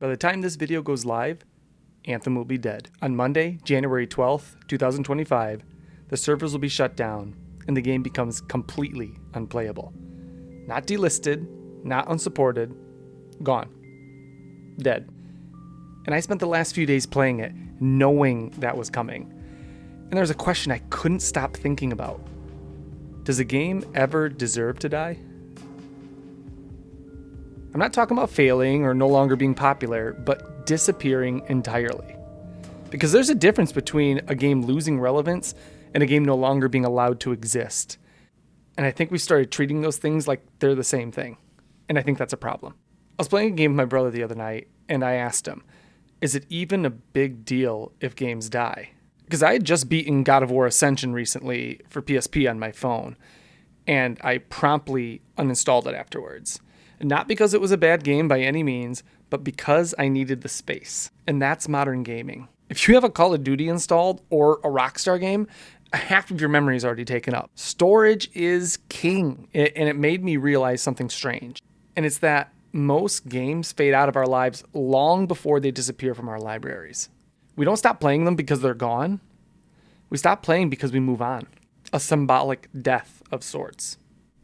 By the time this video goes live, Anthem will be dead. On Monday, January 12th, 2025, the servers will be shut down and the game becomes completely unplayable. Not delisted, not unsupported, gone. Dead. And I spent the last few days playing it, knowing that was coming. And there was a question I couldn't stop thinking about. Does a game ever deserve to die? I'm not talking about failing or no longer being popular, but disappearing entirely. Because there's a difference between a game losing relevance and a game no longer being allowed to exist. And I think we started treating those things like they're the same thing. And I think that's a problem. I was playing a game with my brother the other night, and I asked him, is it even a big deal if games die? Because I had just beaten God of War Ascension recently for PSP on my phone, and I promptly uninstalled it afterwards. Not because it was a bad game by any means, but because I needed the space. And that's modern gaming. If you have a Call of Duty installed or a Rockstar game, half of your memory is already taken up. Storage is king, and it made me realize something strange. And it's that most games fade out of our lives long before they disappear from our libraries. We don't stop playing them because they're gone. We stop playing because we move on. A symbolic death of sorts.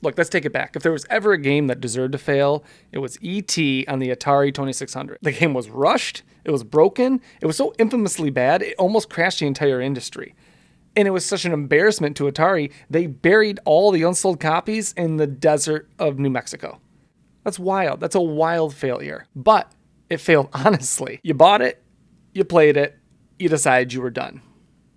Look, let's take it back. If there was ever a game that deserved to fail, it was E.T. on the Atari 2600. The game was rushed, it was broken, it was so infamously bad, it almost crashed the entire industry. And it was such an embarrassment to Atari, they buried all the unsold copies in the desert of New Mexico. That's wild. That's a wild failure. But it failed honestly. You bought it, you played it, you decided you were done.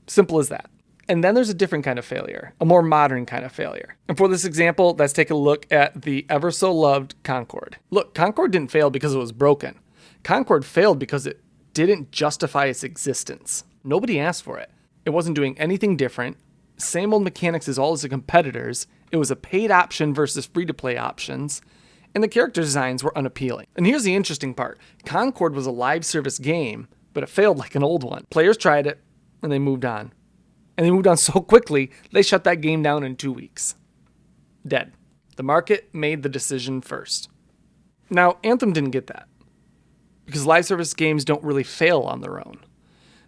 Simple as that. And then there's a different kind of failure, a more modern kind of failure. And for this example, let's take a look at the ever so loved Concorde. Look, Concorde didn't fail because it was broken. Concorde failed because it didn't justify its existence. Nobody asked for it. It wasn't doing anything different. Same old mechanics as all its competitors. It was a paid option versus free-to-play options. And the character designs were unappealing. And here's the interesting part. Concorde was a live service game, but it failed like an old one. Players tried it, and they moved on. And they moved on so quickly, they shut that game down in 2 weeks. Dead. The market made the decision first. Now, Anthem didn't get that. Because live service games don't really fail on their own.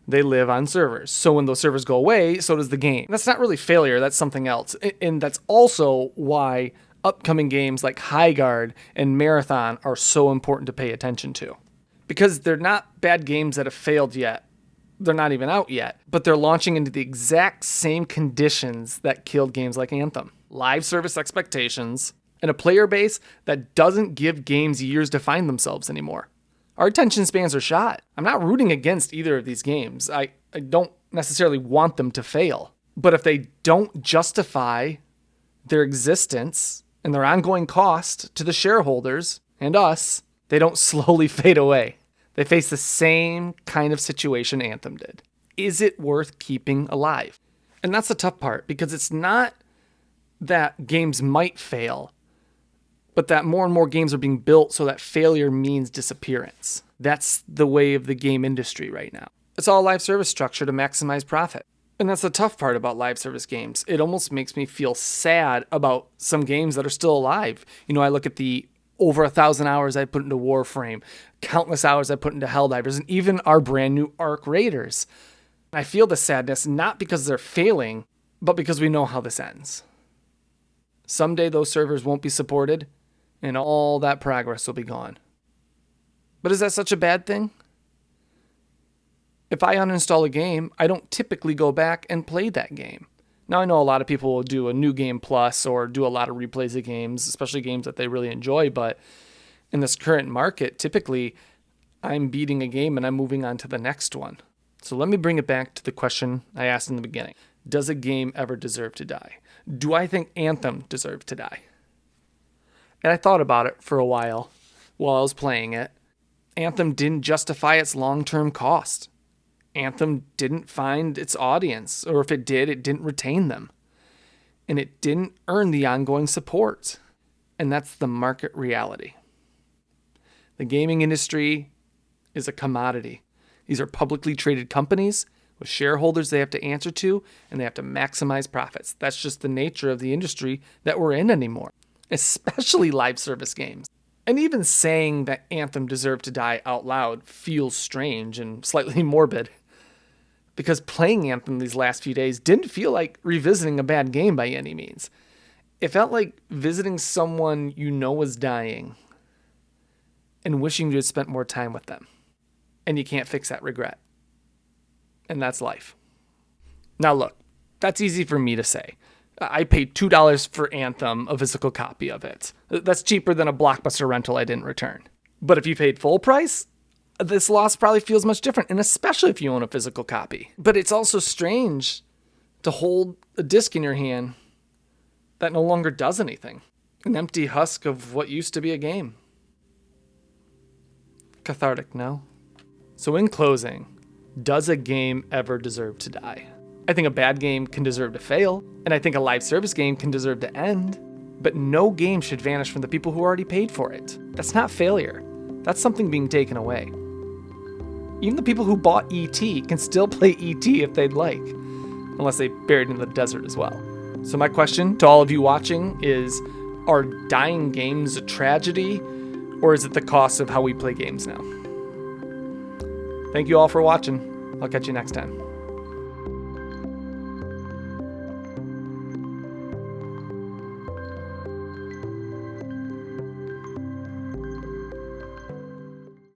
They live on servers. So when those servers go away, so does the game. That's not really failure, that's something else. And that's also why upcoming games like Highguard and Marathon are so important to pay attention to. Because they're not bad games that have failed yet. They're not even out yet, but they're launching into the exact same conditions that killed games like Anthem. Live service expectations, and a player base that doesn't give games years to find themselves anymore. Our attention spans are shot. I'm not rooting against either of these games. I don't necessarily want them to fail. But if they don't justify their existence and their ongoing cost to the shareholders and us, they don't slowly fade away. They face the same kind of situation Anthem did. Is it worth keeping alive? And that's the tough part, because it's not that games might fail, but that more and more games are being built so that failure means disappearance. That's the way of the game industry right now. It's all live service structure to maximize profit. And that's the tough part about live service games. It almost makes me feel sad about some games that are still alive. You know, I look at the over 1,000 hours I put into Warframe, countless hours I put into Helldivers, and even our brand new Arc Raiders. I feel the sadness not because they're failing, but because we know how this ends. Someday those servers won't be supported, and all that progress will be gone. But is that such a bad thing? If I uninstall a game, I don't typically go back and play that game. Now, I know a lot of people will do a new game plus or do a lot of replays of games, especially games that they really enjoy, but in this current market, typically I'm beating a game and I'm moving on to the next one. So let me bring it back to the question I asked in the beginning. Does a game ever deserve to die? Do I think Anthem deserved to die? And I thought about it for a while I was playing it. Anthem didn't justify its long-term cost. Anthem didn't find its audience, or if it did, it didn't retain them. And it didn't earn the ongoing support. And that's the market reality. The gaming industry is a commodity. These are publicly traded companies with shareholders they have to answer to, and they have to maximize profits. That's just the nature of the industry that we're in anymore, especially live service games. And even saying that Anthem deserved to die out loud feels strange and slightly morbid. Because playing Anthem these last few days didn't feel like revisiting a bad game by any means. It felt like visiting someone you know was dying and wishing you had spent more time with them. And you can't fix that regret. And that's life. Now look, that's easy for me to say. I paid $2 for Anthem, a physical copy of it. That's cheaper than a Blockbuster rental I didn't return. But if you paid full price, this loss probably feels much different, and especially if you own a physical copy. But it's also strange to hold a disc in your hand that no longer does anything. An empty husk of what used to be a game. Cathartic, no? So in closing, does a game ever deserve to die? I think a bad game can deserve to fail, and I think a live service game can deserve to end, but no game should vanish from the people who already paid for it. That's not failure. That's something being taken away. Even the people who bought E.T. can still play E.T. if they'd like, unless they buried it in the desert as well. So my question to all of you watching is, are dying games a tragedy, or is it the cost of how we play games now? Thank you all for watching. I'll catch you next time.